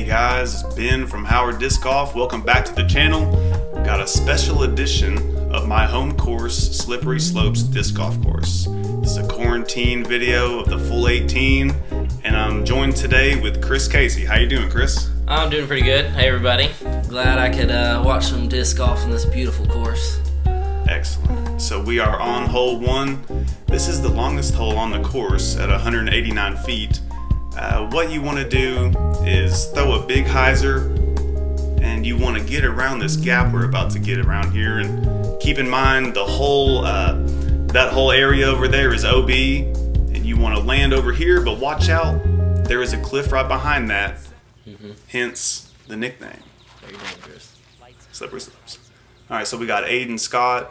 guys, it's Ben from Howard Disc Golf. Welcome back to the channel. Got a special edition of my home course, Slippery Slopes Disc Golf Course. This is a quarantine video of the full 18, and I'm joined today with Chris Casey. How you doing, Chris? I'm doing pretty good. Hey everybody. Glad I could watch some disc golf on this beautiful course. Excellent. So we are on hole 1. This is the longest hole on the course at 189 feet. What you want to do is throw a big hyzer, and you want to get around this gap we're about to get around here. And keep in mind the whole that whole area over there is OB, and you want to land over here, but watch out, there is a cliff right behind that. Hence the nickname. Very dangerous. Slippery Slopes. All right, so we got Aidan Scott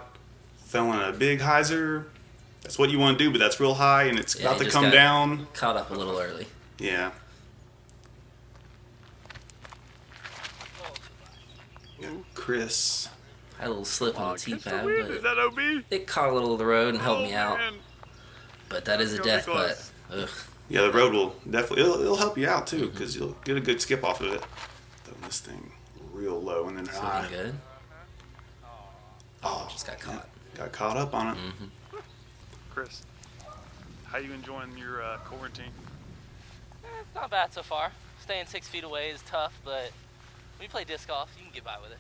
throwing a big hyzer. That's what you want to do, but that's real high, and it's about to come down. Caught up a little early. Yeah. Chris. Had a little slip on the tee pad, Is that OB? but it caught a little of the road and helped me out. Man. But that is a death putt. Ugh. Yeah, the road will definitely, it'll help you out too, because you'll get a good skip off of it. Throwing this thing real low and then high. Looking good. Oh, Just got caught. got caught up on it. Chris, how you enjoying your quarantine? It's not bad so far. Staying 6 feet away is tough, but when you play disc golf, you can get by with it.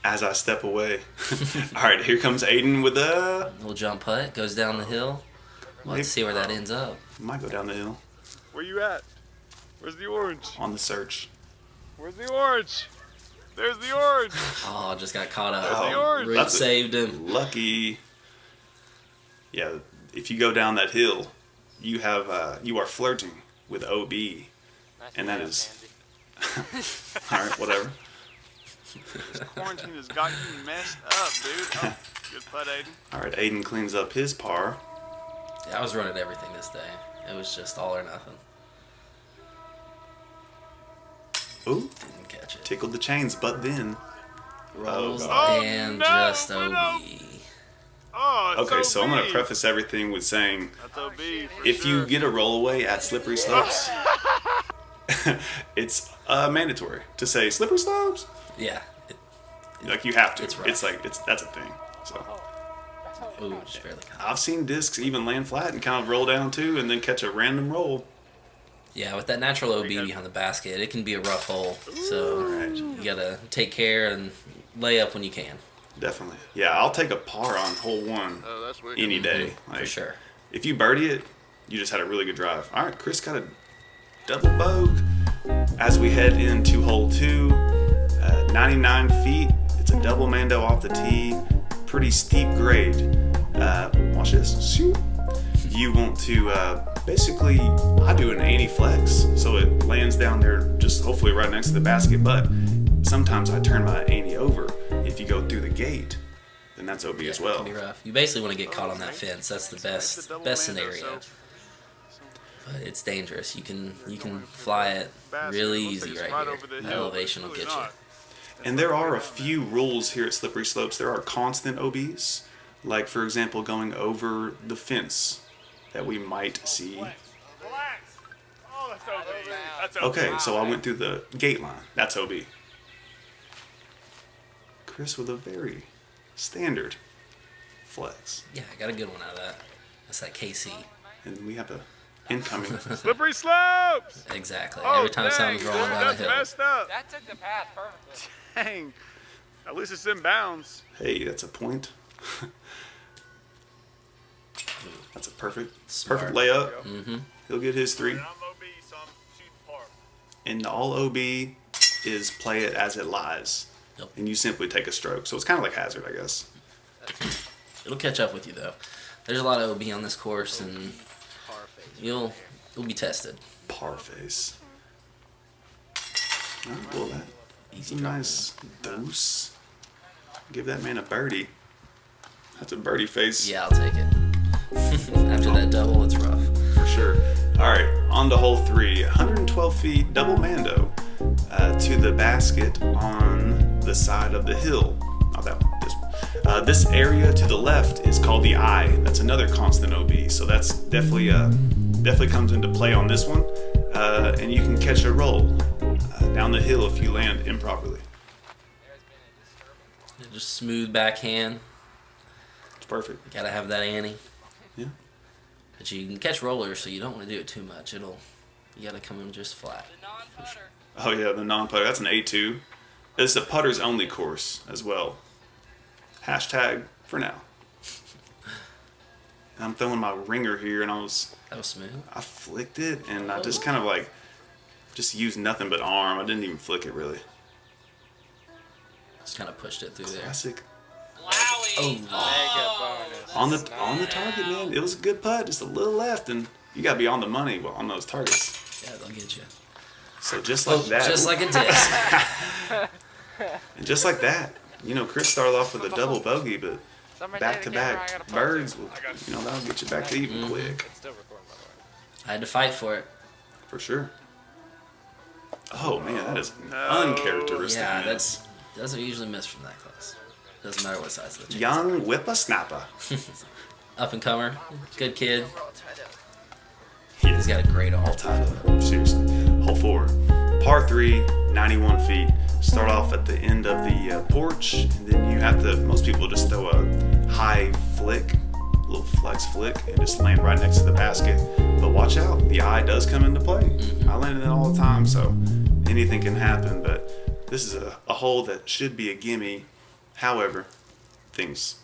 As I step away. All right, here comes Aidan with a... Little jump putt. Goes down the hill. Let's see where that ends up. Might go down the hill. Where you at? Where's the orange? On the search. Where's the orange? There's the orange. Oh, just got caught up. There's the orange. Root That's saved him. Lucky. Yeah, if you go down that hill, you are flirting with OB. Nice And that job, is- Pansy. All right, whatever. This quarantine has got you messed up, dude. Oh, good putt, Aidan. All right, Aidan cleans up his par. Yeah, I was running everything this day. It was just all or nothing. Ooh, Didn't catch it. tickled the chains, but then. Rolls God. and Oh, no, just no. OB. Oh, it's Okay, so I'm going OB. to preface everything with saying, That's OB for if you sure. get a rollaway at Slippery Slopes, it's mandatory to say Slippery Slopes. Yeah. Like, you have to. It's rough. That's a thing. So Ooh, just barely caught. I've seen discs even land flat and kind of roll down too, and then catch a random roll. Yeah, with that natural OB behind the basket, it can be a rough hole. So Right. you gotta take care and lay up when you can. Definitely. Yeah, I'll take a par on hole 1 Oh, that's wicked. any day. Like, For sure. If you birdie it, you just had a really good drive. All right, Chris got a double bogue as we head into hole 2. 99 feet. It's a double mando off the tee. Pretty steep grade. Watch this. Shoot. You want to basically, I do an anti-flex, so it lands down there just hopefully right next to the basket, but sometimes I turn my anti over. If you go through the gate, then that's OB as It well. can be rough. You basically want to get caught on that fence. That's the It's a best double best mando, scenario. so- But it's dangerous. You can fly it really Looks like easy it's right right here. over the The hill, elevation but will it's get really you. not. And there are a few rules here at Slippery Slopes. There are constant OBs, like for example going over the fence that we might see. Relax. Oh, that's OB. That's OB. Okay, so I went through the gate line. That's OB. Chris with a very standard flex. Yeah, I got a good one out of that. That's that KC. And we have a incoming. Slippery slopes. Exactly. Oh, Every time dang, something's rolling dude, down the that's hill. messed up. That took the path perfectly. Dang. At least it's in bounds. Hey, that's a point. That's a perfect Smart. layup. Mm-hmm. He'll get his 3. I'm OB, so I'm shooting par. And all OB is play it as it lies. Yep. And you simply take a stroke. So it's kind of like hazard, I guess. It'll catch up with you though. There's a lot of OB on this course, and you'll be tested. Par face. All right, well, that Easy a drop nice dose. Give that man a birdie. That's a birdie face. Yeah, I'll take it. After that double, it's rough. For sure. All right, on to hole 3. 112 feet, double mando to the basket on the side of the hill. Not that one, this one. This area to the left is called the eye. That's another constant OB, so that's definitely comes into play on this one. and you can catch a roll down the hill if you land improperly. Just smooth backhand. It's perfect. Gotta have that ante. Yeah. But you can catch rollers, so you don't want to do it too much. You gotta come in just flat. The non-putter. Oh yeah, the non-putter. That's an A2. It's a putters only course as well. Hashtag for now. I'm throwing my ringer here, and That was smooth. I flicked it, and I just kind of like just used nothing but arm. I didn't even flick it really. Just kind of pushed it through there. Classic. Wowie. On the target, man. It was a good putt, just a little left, and you gotta be on the money on those targets. Yeah, they'll get you. So just like that, Just like a disc. and just like that, Chris started off with a double bogey, but back-to-back birds, that'll get you back to even quick. I had to fight for it. For sure. Oh man, that is uncharacteristic. Yeah, miss. that doesn't usually miss from that close. Doesn't matter what size of the chain. Young whippersnapper. Up and comer, good kid. He's got a great all time. Seriously. Hole 4. Par 3, 91 feet. Start off at the end of the porch, and then you have to, most people just throw a high flick, a little flex flick, and just land right next to the basket. But watch out, the eye does come into play. I land in it all the time, so anything can happen, but this is a hole that should be a gimme. However, things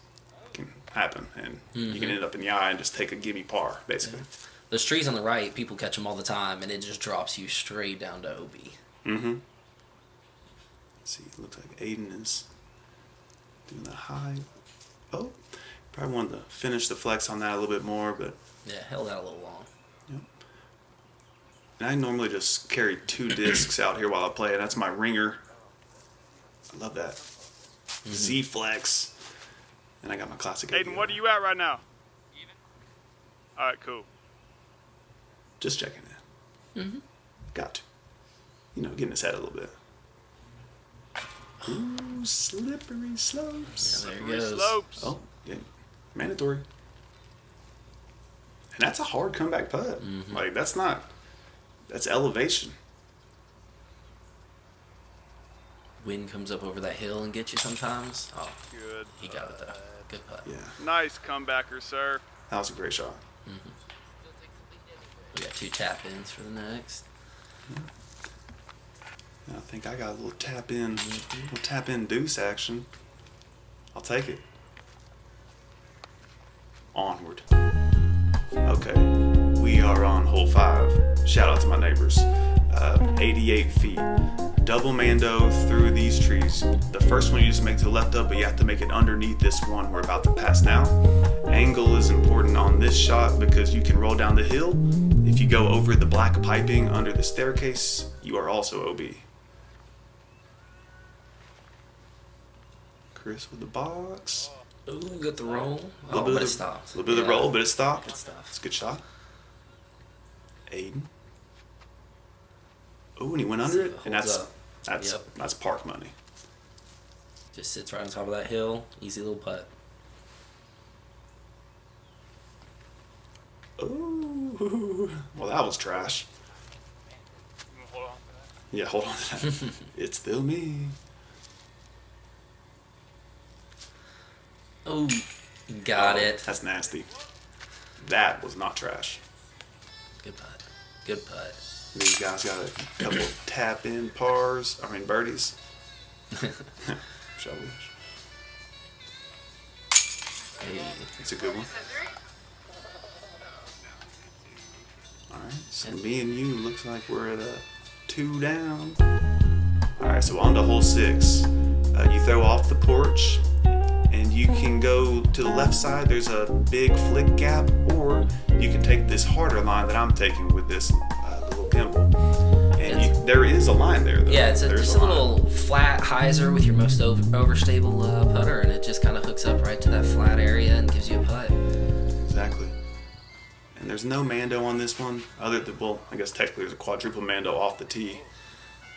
can happen, and you can end up in the eye and just take a gimme par, basically. Those trees on the right, people catch them all the time, and it just drops you straight down to OB. Mm-hmm. Let's see, it looks like Aidan is doing the high. Oh, probably wanted to finish the flex on that a little bit more, but Yeah, held out a little long. yep. And I normally just carry 2 discs out here while I play, and that's my ringer. I love that. Z flex. And I got my classic. Aidan, ABO. what are you at right now? Even. All right, cool. Just checking in. Got to. Getting his head a little bit. Ooh, slippery slopes. Yeah, there he Three goes. slopes. Oh, yeah. Mandatory. And that's a hard comeback putt. Like, that's elevation. Wind comes up over that hill and gets you sometimes. Oh, Good. he got it though. Good putt. Yeah, Nice comebacker, sir. that was a great shot. We got 2 tap ins for the next. And I think I got a little tap in deuce action. I'll take it. Onward. Okay, we are on hole 5. Shout out to my neighbors. 88 feet. Double mando through these trees. The first one you just make to the left of, but you have to make it underneath this one we're about to pass now. Angle is important on this shot because you can roll down the hill. If you go over the black piping under the staircase, you are also OB. Chris with the box. Ooh, got the roll. A little Oh, bit but it of- stopped. A little bit of the roll, but it stopped. Good stuff. It's a good shot. Aidan. Oh, and he went under it, and Holds that's up. that's Yep. that's park money. Just sits right on top of that hill. Easy little putt. Oh, well, that was trash. Hold on to that. Yeah, hold on to that. It's still me. Oh, got Oh, it. That's nasty. That was not trash. Good putt. Good putt. These guys got a couple tap in pars. I mean birdies. Shall we? Hey. It's a good one. Alright, so me and you looks like we're at a 2 down. Alright, so on to hole 6. You throw off the porch and you can go to the left side. There's a big flick gap, or you can take this harder line that I'm taking with this little gimbal. And there is a line there though. Yeah, it's There's just a line. little flat hyzer with your most overstable putter, and it just kind of hooks up right to that flat area and gives you a putt. Exactly. And there's no mando on this one, other than, well, I guess technically there's a quadruple mando off the tee.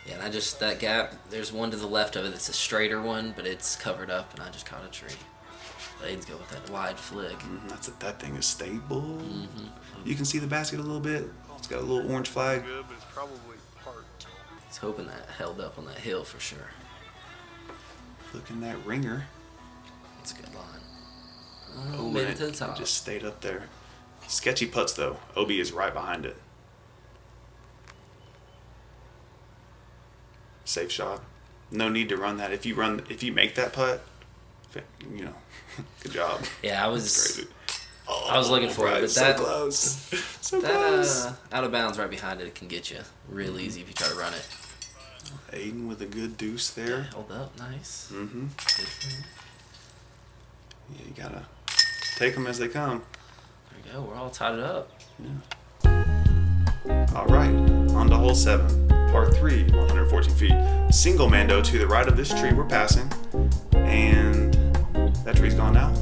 Yeah, and that gap, there's one to the left of it that's a straighter one, but it's covered up, and I just caught a tree. Aiden's go with that wide flick. That thing is stable. You can see the basket a little bit. It's got a little orange flag. Good, but it's probably parked. He's hoping that held up on that hill for sure. Looking that ringer. It's a good line. Oh, Made and it to the top. It just stayed up there. Sketchy putts though. OB is right behind it. Safe shot. No need to run that. If you make that putt, you know, good job. Yeah, I That's was crazy. I was looking for it, but so that close. So that close. out of bounds right behind it can get you real easy if you try to run it. Aidan with a good deuce Yeah, there. hold up, nice. Mm-hmm. Good for him. Yeah, you gotta take them as they come. There we go. We're all tied up. All right, on to hole 7, par 3, 114 feet. Single mando to the right of this tree we're passing, and that tree's gone now.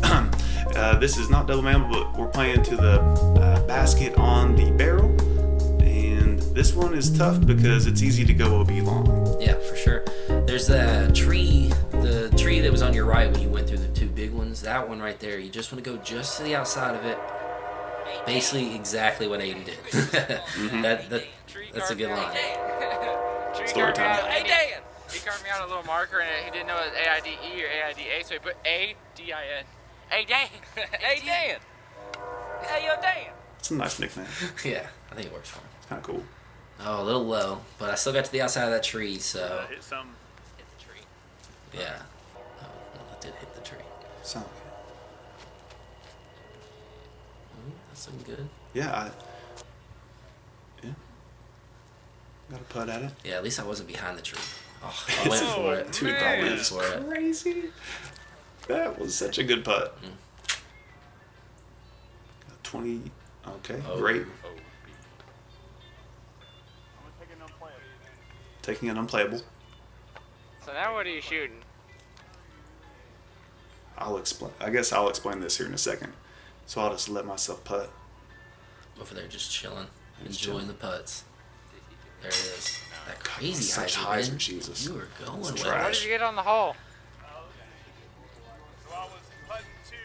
This is not double mando, but we're playing to the basket on the barrel, and this one is tough because it's easy to go OB long. Yeah, for sure. There's that tree, the tree that was on your right when you went through the two big ones. That one right there. You just want to go just to the outside of it. Basically, exactly what Aidan did. That's a good line. Story time. Hey, Dan! He carved me out a little marker and he didn't know it was AIDE or AIDA, so he put ADIN. Hey, Dan! Hey, Dan. Hey, yo, Dan. It's a nice nickname. Yeah, I think it works for him. It's kind of cool. Oh, a little low, but I still got to the outside of that tree, so Hit some. Hit the tree. yeah. Oh, well, it did hit the tree. Sound Ooh, that's looking good. yeah. Got a putt at it. Yeah, at least I wasn't behind the tree. Oh, I went for it. Dude, I that went was for it. crazy. That was such a good putt. 20. Okay, Oh. great. I'm gonna take an unplayable. Taking an unplayable. So now what are you shooting? I'll explain. I guess I'll explain this here in a second. So I'll just let myself putt. Over there just chilling, Just enjoying chilling. the putts. There it is. That crazy Such hyzer, hyzer, man. Jesus. You were going Some with trash. What did you get on the hole? So I was putting 2,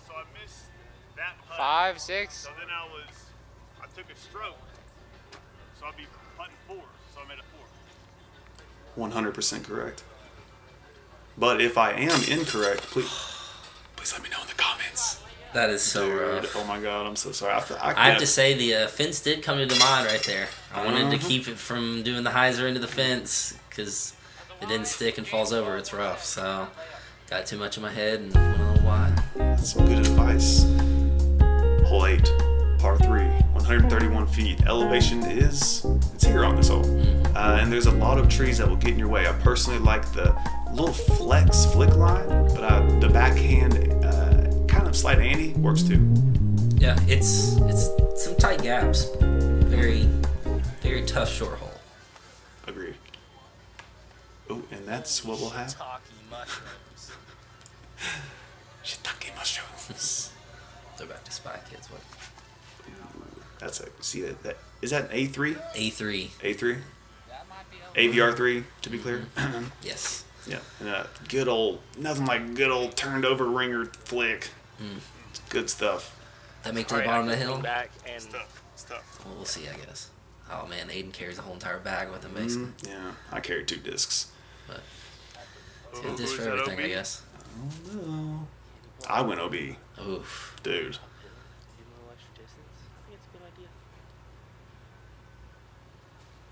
so I missed that putt. 5, 6? So then I took a stroke. So I'd be putting 4. So I made a 4. 100% correct. But if I am incorrect, please let me know in the comments. That is so Dude, rough. oh my God, I'm so sorry. I have to say the fence did come into mind right there. I wanted to keep it from doing the hyzer into the fence because if it didn't stick and falls over, it's rough. So got too much in my head and went a little wide. That's some good advice. Hole 8, par 3, 131 feet. Elevation it's here on this hole. And there's a lot of trees that will get in your way. I personally like the little flick line, but the backhand kind of slight ante works too. Yeah, it's some tight gaps. Very, very tough short hole. Agreed. Oh, and that's what we'll have. Shiitake mushrooms. Shiitake mushrooms. They're back to Spy Kids. What? That's a see that is that an A3? A3. A3? AVR3 to be clear. Yes. Yeah, and good old nothing like good old turned over ringer flick. It's good stuff. That make to the bottom of the hill? Back and Stuff. Well, we'll see, I guess. Oh man, Aidan carries the whole entire bag with him, basically. Yeah, I carried 2 discs. But Oh, it's a disc who's for that, everything, I OB? guess. No. I went OB, Oof. dude. You want to watch your distance? I think it's a good idea.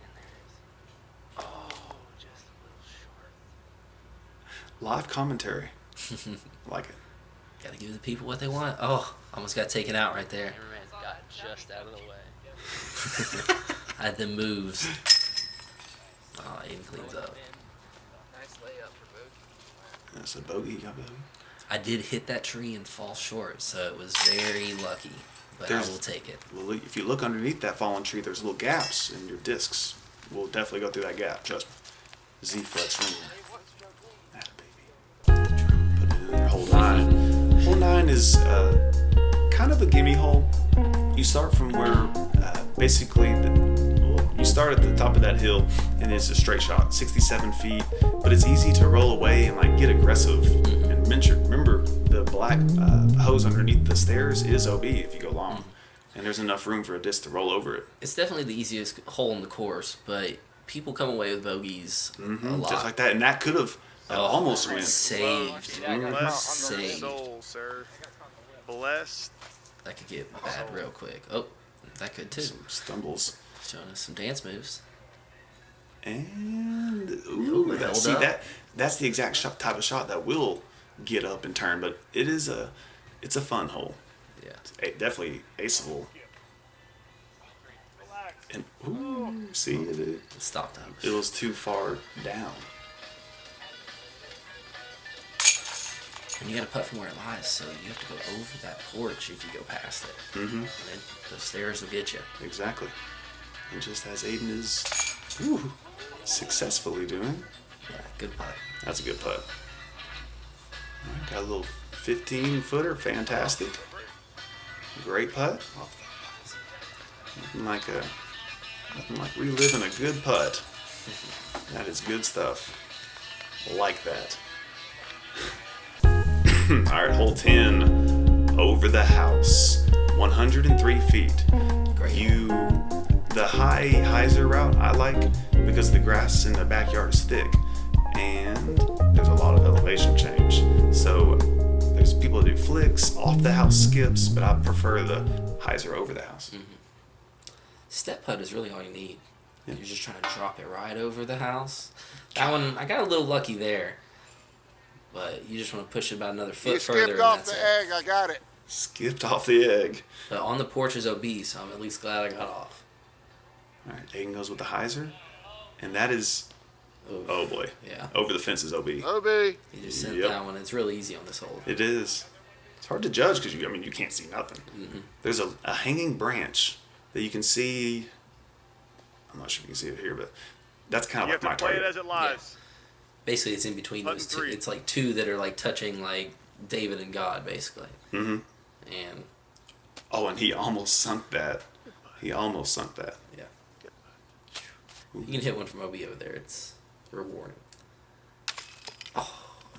And there it is. Oh, just a little short. Live commentary. I like it. Gotta give the people what they want. Oh, almost got taken out right there. Cameraman got just out of the way. I had the moves. Oh, Aidan cleans up. nice layup for Boogie. That's a bogey. You got bogey. I did hit that tree and fall short, so it was very lucky. But There's- I will take it. Well, if you look underneath that fallen tree, there's little gaps in your discs. We'll definitely go through that gap. Trust me. Z-flex ringer. Atta baby. Put it in there. Hole 9. Hole 9 is kind of a gimme hole. You start from where basically you start at the top of that hill and it's a straight shot, 67 feet. But it's easy to roll away and like get aggressive. And remember the black hose underneath the stairs is OB if you go long. And there's enough room for a disc to roll over it. It's definitely the easiest hole in the course, but people come away with bogeys a lot. Just like that. And that could have almost went. Saved. Blessed on your Saved. soul, sir. Blessed. That could get bad real quick. Oh, that could too. Some stumbles. Showing us some dance moves. And Ooh, that, held see up. that's the exact type of shot that will get up and turn, but it's a fun hole. Yeah. It's definitely aceable. And see Stop that. it was too far down. And you got to putt from where it lies, so you have to go over that porch if you go past it. Mm-hmm. And then those stairs will get you. Exactly. And just as Aidan is successfully doing, Yeah, good putt. that's a good putt. All right, got a little 15-footer, fantastic. Great putt. Off that pass. Nothing like reliving a good putt. That is good stuff. Like that. All right, hole 10, over the house, 103 feet. Great. The high hyzer route I like because the grass in the backyard is thick and there's a lot of elevation change. So there's people that do flicks, off the house skips, but I prefer the hyzer over the house. Step putt is really all you need. Yeah. You're just trying to drop it right over the house. That one, I got a little lucky there. But you just want to push it about another foot You further. skipped and off that's the it. egg. I got it. Skipped off the egg. But on the porch is OB, so I'm at least glad I got off. All right, Aidan goes with the hyzer, and that is, Ooh. oh boy, Yeah. over the fence is OB. OB. You just sent Yep. that one. It's really easy on this hole. It is. It's hard to judge because you can't see nothing. There's a hanging branch that you can see. I'm not sure if you can see it here, but that's kind You of have like to my play it target. as it lies. Basically, it's in between Button those two. three. It's like two that are like touching like David and God, basically. Mm-hmm. And Oh, and he almost sunk that. yeah, Ooh. you can hit one from OB over there. It's rewarding.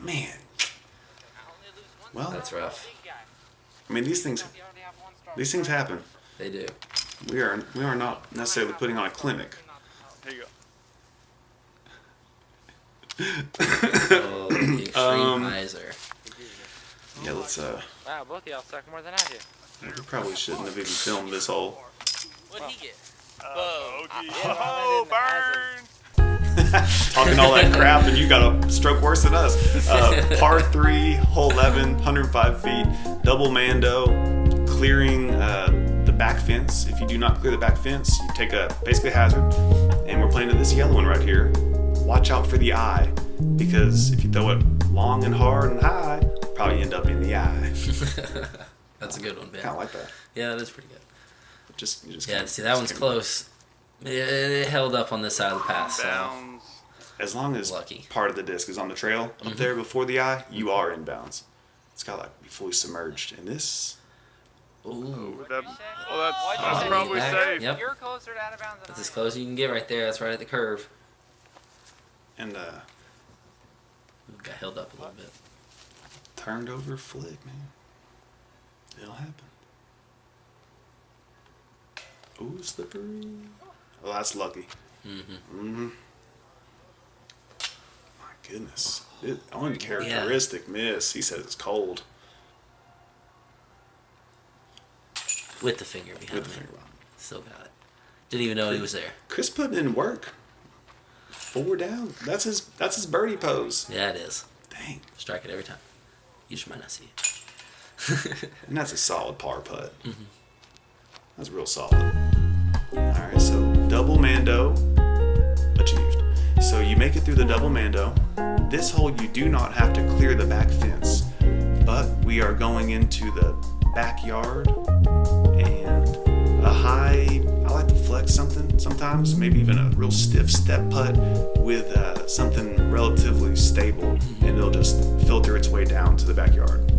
Man. Well, That's rough. I mean these things happen. They do. We are not necessarily putting on a clinic. Here you go. Oh, the extreme hyzer. Yeah, let's Wow, both of y'all suck more than I do. we probably shouldn't have even filmed this hole. What'd he get? Bogey. yeah, Oh, I burn. Talking all that crap and you got a stroke worse than us. Par 3, hole 11, 105 feet, double mando, clearing the back fence. If you do not clear the back fence, you take a basically hazard. And we're playing to this yellow one right here. Watch out for the eye, because if you throw it long and hard and high, probably end up in the eye. That's a good one, Ben. Kind of like that. Yeah, that is pretty good. You just Yeah, kinda- see, that one's just close. It held up on this side of the pass, so Bounds. As long as Lucky. part of the disc is on the trail up there before the eye, you are in bounds. It's got to like be fully submerged. And this, ooh, That's Oh, probably back. safe. Yep. You're closer to out of bounds than that's I as am. close as you can get right there. That's right at the curve. and Ooh, got held up a little bit. turned over flick, man. It'll happen. Ooh, slippery. Oh, that's lucky. My goodness. Uncharacteristic miss. He says it's cold. With the finger behind With the me. finger behind. Still got it. Didn't even know he was there. Chris putting in work. 4 down. That's his birdie pose. Yeah, it is. Dang. Strike it every time. You just might not see it. And that's a solid par putt. That's real solid. Alright, so double mando achieved. So you make it through the double mando. This hole you do not have to clear the back fence, but we are going into the backyard and a high, I like to flex something sometimes, maybe even a real stiff step putt with something relatively stable, and it'll just filter its way down to the backyard.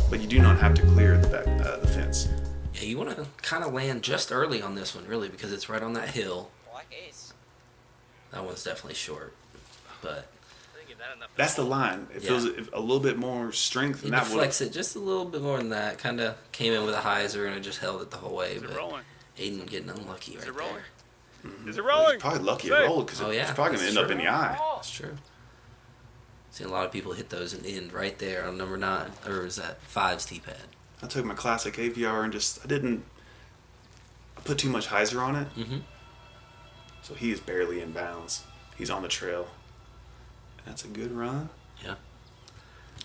But you do not have to clear the fence. Yeah, you want to kind of land just early on this one, really, because it's right on that hill. Black ace. That one's definitely short. But That's the line. It feels a little bit more strength. He deflects it just a little bit more than that. Kind of came in with a hyzer and it just held it the whole way. But Aidan getting unlucky right there. Is it rolling? He's probably lucky it rolled because it's probably going to end up in the eye. That's true. Seen a lot of people hit those and end right there on number 9, or is that 5's tee pad? I took my classic AVR and I put too much hyzer on it. Mm-hmm. So he is barely in bounds. He's on the trail. That's a good run. Yeah.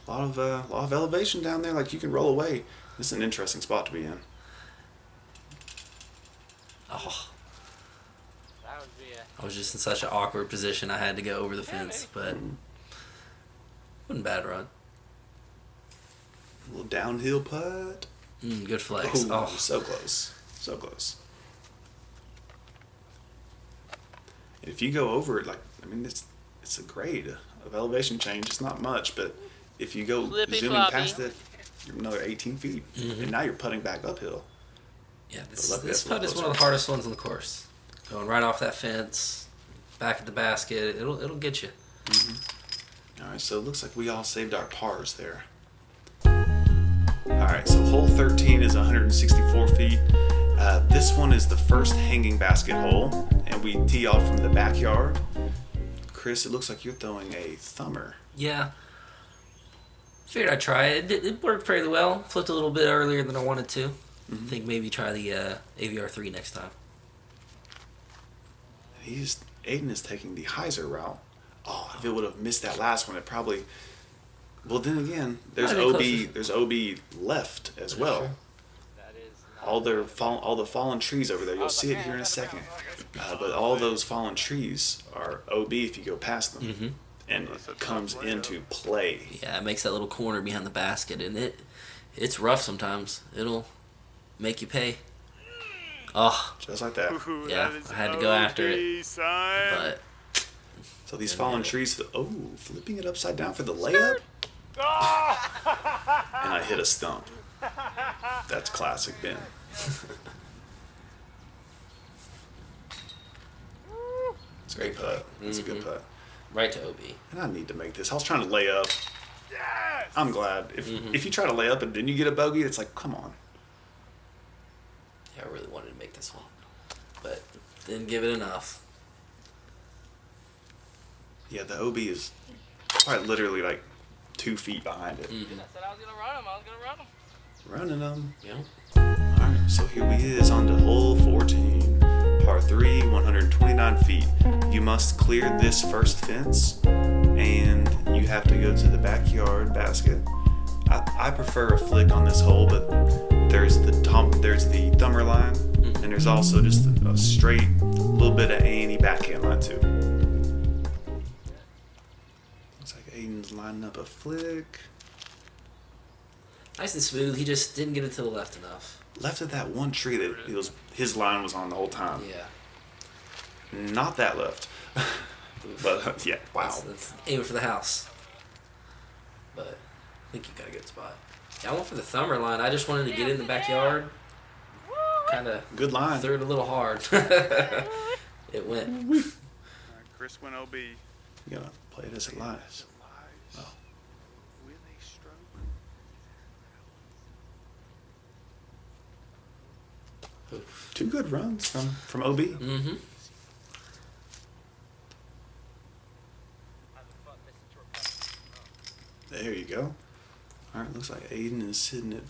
A lot of elevation down there. Like you can roll away. This is an interesting spot to be in. Oh, That would be I was just in such an awkward position. I had to go over the fence, but wasn't a bad run. A little downhill putt. Good flex. Oh, so close. So close. If you go over it, it's a grade of elevation change. It's not much, but if you go Flippy zooming floppy. past it, you're another 18 feet. And now you're putting back uphill. Yeah, But this luckily that's a putt little is one of the closer. hardest ones on the course. Going right off that fence, back at the basket. It'll get you. All right, so it looks like we all saved our pars there. All right, so hole 13 is 164 feet. This one is the first hanging basket hole, and we tee off from the backyard. Chris, it looks like you're throwing a thumber. Yeah. Figured I'd try it. It worked fairly well. Flipped a little bit earlier than I wanted to. I think maybe try the AVR 3 next time. Aidan is taking the hyzer route. Oh, if it would have missed that last one, it probably. Well, then again, there's Might have OB. been closer. There's OB left as well. Sure. that is All the fallen trees over there. You'll see it here in a second. But all those fallen trees are OB if you go past them, and it comes into play. Yeah, it makes that little corner behind the basket, and it's rough sometimes. It'll make you pay. Oh, Just like that. Ooh, Yeah, that is I had to go after it, OP, son. but So these fallen trees. Flipping it upside down for the layup, and I hit a stump. That's classic Ben. It's a great putt. It's a good putt. right to OB. And I need to make this. I was trying to lay up. Yes! I'm glad. If you try to lay up and then you get a bogey, it's like, come on. Yeah, I really wanted to make this one, but didn't give it enough. Yeah, the OB is quite literally like 2 feet behind it. I said I was gonna run him. I was gonna run him. Running them. Yeah. Alright, so here we is on to hole 14. Par 3, 129 feet. You must clear this first fence, and you have to go to the backyard basket. I prefer a flick on this hole, but there's the thumber line, and there's also just a straight little bit of A&E backhand line too. Looks like Aidan's lining up a flick. Nice and smooth. He just didn't get it to the left enough. Left of that one tree that his line was on the whole time. Yeah. Not that left. But yeah, wow. That's aiming for the house. But I think you got a good spot. Yeah, I went for the thumber line. I just wanted to get in the backyard. Kind of Good line. threw it a little hard. It went. All right, Chris went OB. You gotta play it as it lies. Oh. With a stroke. Oof. 2 good runs from OB. Mm-hmm. There you go. All right, looks like Aidan is sitting at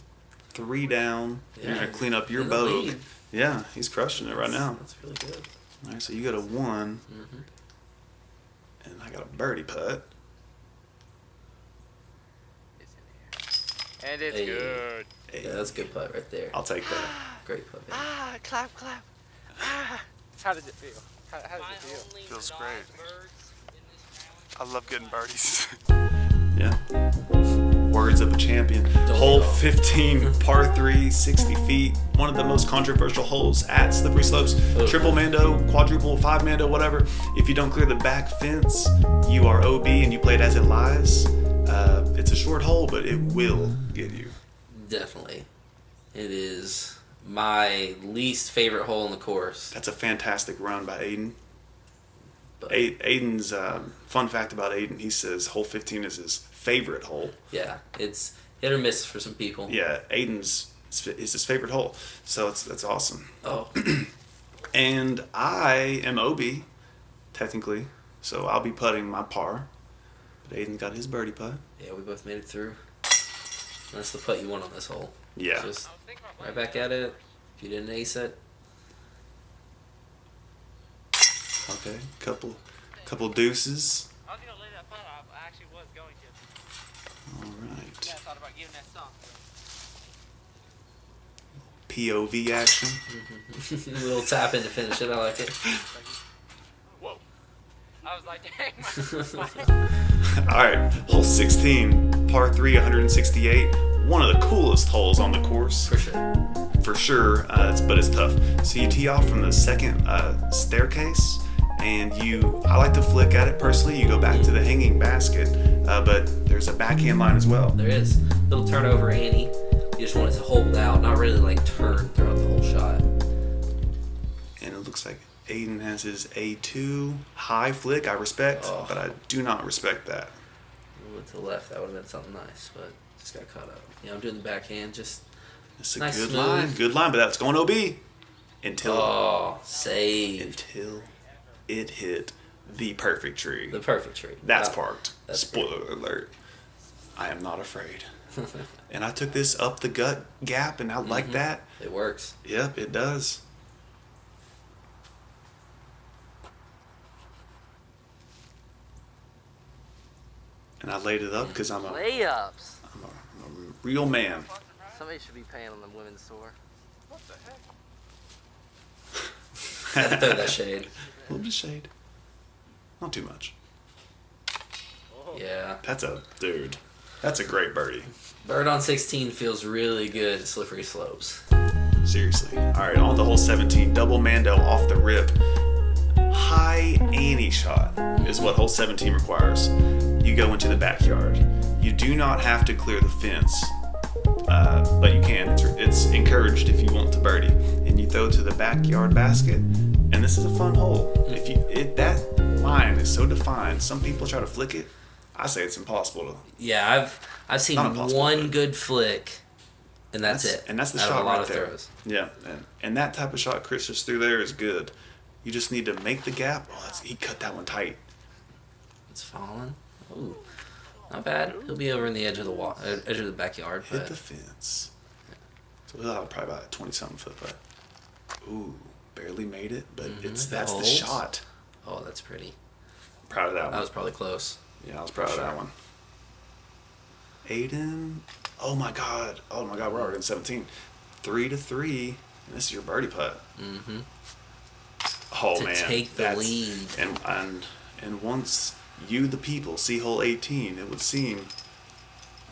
3 down. You're Yeah. gonna clean up your In the bogue. lead. Yeah, he's crushing it right now. That's really good. All right, so you got a 1, Mm-hmm. and I got a birdie putt. And it's Hey. good. Hey, Yeah, that's a good putt right there. I'll take that. Great putt, man. Clap. How did it feel? How does it feel? Feels great. I love getting birdies. Yeah. Words of a champion. Don't Hole we all? 15, par 3, 60 feet. One of the most controversial holes at Slippery Slopes. Oh. Triple Mando, quadruple, 5 Mando, whatever. If you don't clear the back fence, you are OB and you play it as it lies. It's a short hole, but it will get you. Definitely. It is my least favorite hole in the course. That's a fantastic run by Aidan. But Aiden's fun fact about Aiden, he says hole 15 is his favorite hole. yeah, it's hit or miss for some people. Yeah, Aiden's is his favorite hole. So that's awesome. Oh, And I am OB, technically, so I'll be putting my par. But Aiden got his birdie putt. yeah, we both made it through. That's the putt you want on this hole. Yeah. Just right back at it. If you didn't ace it. Okay, couple deuces. I was gonna lay that putt. I actually was going to. All right. Yeah, I thought about giving that song. POV action. A little tap in to finish it. I like it. Whoa. I was like, dang. All right, hole 16, par 3, 168. One of the coolest holes on the course. For sure. For sure, but it's tough. So you tee off from the second staircase, and I like to flick at it personally. You go back to the hanging basket, but there's a backhand line as well. There is. Little turnover, Annie. You just want it to hold out, not really like turn throughout the whole shot. And it looks like Aidan has his A2 high flick. I respect, but I do not respect that. A little to the left, that would have been something nice, but just got caught up. Yeah, I'm doing the backhand, just It's a nice, good smooth. line, but that's going OB until saved. it hit the perfect tree. The perfect tree. That's Wow. parked. That's Spoiler alert. I am not afraid. And I took this up the gut gap, and I like that. It works. Yep, it does. And I laid it up because I'm a Layups. real man. Somebody should be paying on the women's tour. Had to throw that shade. A little bit of shade. Not too much. Yeah. That's a great birdie. Bird on 16 feels really good at slippery slopes. Seriously. All right, on the hole 17, double Mando off the rip. High Annie shot is what hole 17 requires. You go into the backyard. You do not have to clear the fence, but you can. It's encouraged if you want to birdie. And you throw to the backyard basket, and this is a fun hole. That line is so defined. Some people try to flick it. I say it's impossible to. Yeah, I've seen Not impossible, one but- good flick, and that's it. And that's the Out of shot a lot right of there. throws. Yeah, and that type of shot Chris just threw there is good. You just need to make the gap. He cut that one tight. It's falling. Ooh, not bad. He'll be over in the edge of the edge of the backyard. Hit But the fence. So he'll have probably about a 20-something foot putt. Ooh, barely made it, but that's the holds. shot. oh, that's pretty. Proud of that That one. was probably close. Yeah, I was proud of that one. Aiden. Oh my God, we're already in 17. 3-3, and this is your birdie putt. Mm-hmm. Oh To man, take the that's- lead. And once you, the people, see hole 18, it would seem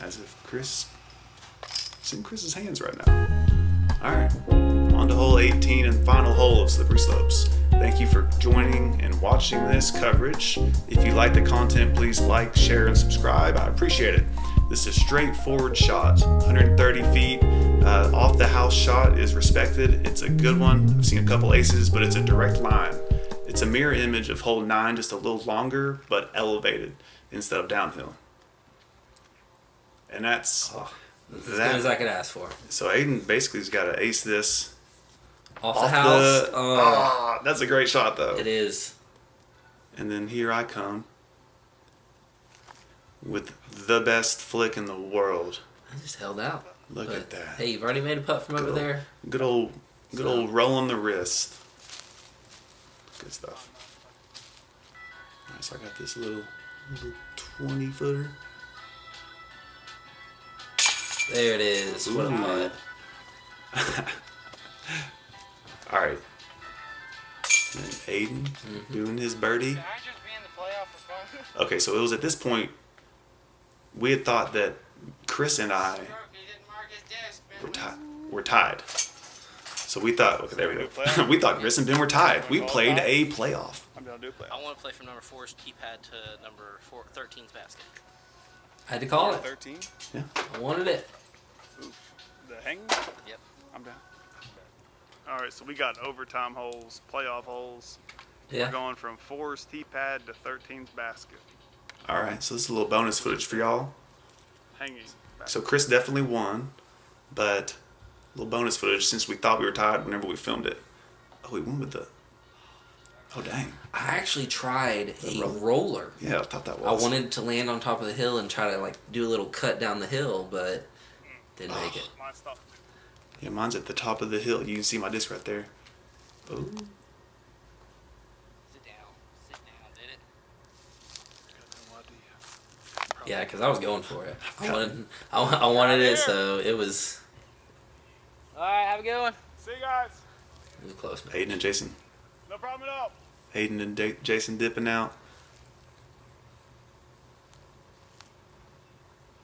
as if it's in Chris's hands right now. All right, on to hole 18 and final hole of Slippery Slopes. Thank you for joining and watching this coverage. If you like the content, please like, share, and subscribe. I appreciate it. This is a straightforward shot, 130 feet. Off the house shot is respected. It's a good one. I've seen a couple aces, but it's a direct line. It's a mirror image of hole 9, just a little longer, but elevated instead of downhill. And that's As good as I could ask for. So Aiden basically has got to ace this. Off the house. That's a great shot though. It is. And then here I come with the best flick in the world. I just held out. Look But, at that. Hey, you've already made a putt from over there. Good old rolling the wrist. Good stuff. Alright, so I got this little 20-footer. There it is. What a Ooh. putt. Alright. And Aiden doing his birdie. Can I just be in the playoff for fun? Okay, so it was at this point we had thought that Chris and I He didn't mark his desk, man. were tied. So we thought, okay, there we go. Playoff? We thought Chris and Ben were tied. We played a playoff. I'm gonna do a play. I want to play from number 4's keypad to number 13's basket. I had to call it. 13. I wanted it. Oof. The hang. Yep. I'm down. All right, so we got overtime holes, playoff holes, Yeah. We're going from 4's tee pad to 13's basket. All right, so this is a little bonus footage for y'all. Hanging. So Chris definitely won, but a little bonus footage since we thought we were tied whenever we filmed it. Oh, we won with the. Oh dang. I actually tried a roller? roller. Yeah, I thought that I was. wanted to land on top of the hill and try to like do a little cut down the hill, but didn't make it. My stuff. Yeah, mine's at the top of the hill. You can see my disc right there. Oh. Sit down. Sit down, did it? Yeah, because I was going for it. I wanted it, so it was Alright, have a good one. See you guys. close. Man. Aidan and Jason. No problem at all. Aidan and Jason dipping out.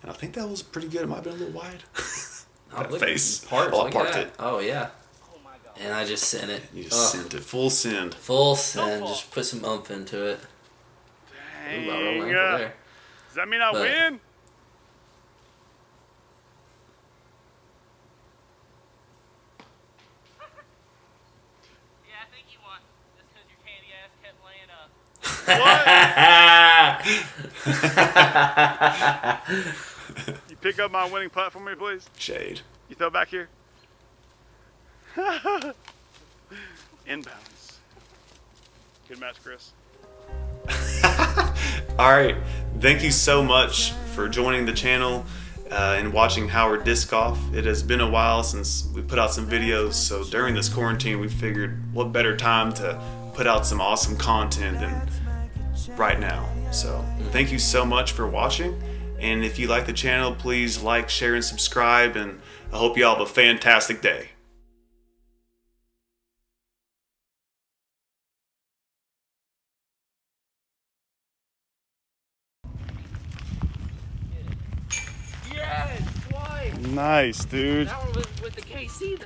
And I think that was pretty good. It might have been a little wide. Oh, That look, face. Parked, Oh, I look at parked that. it. Oh yeah. Oh my god. And I just sent it. You just Ugh. sent it. Full send. Full send. No fault. Just put some oomph into it. Dang. Ooh, I rolled my ankle there. Does that mean I But- win? Yeah, I think you won. Just because your candy ass kept laying up. You pick up my winning putt for me, please? Shade. You throw it back here. Inbounds. Good match, Chris. All right. Thank you so much for joining the channel and watching Howard Disc Golf. It has been a while since we put out some videos, so during this quarantine we figured what better time to put out some awesome content than right now. So thank you so much for watching, and if you like the channel, please like, share, and subscribe, and I hope you all have a fantastic day. Yes, twice. Nice, dude. That one was with the KC though.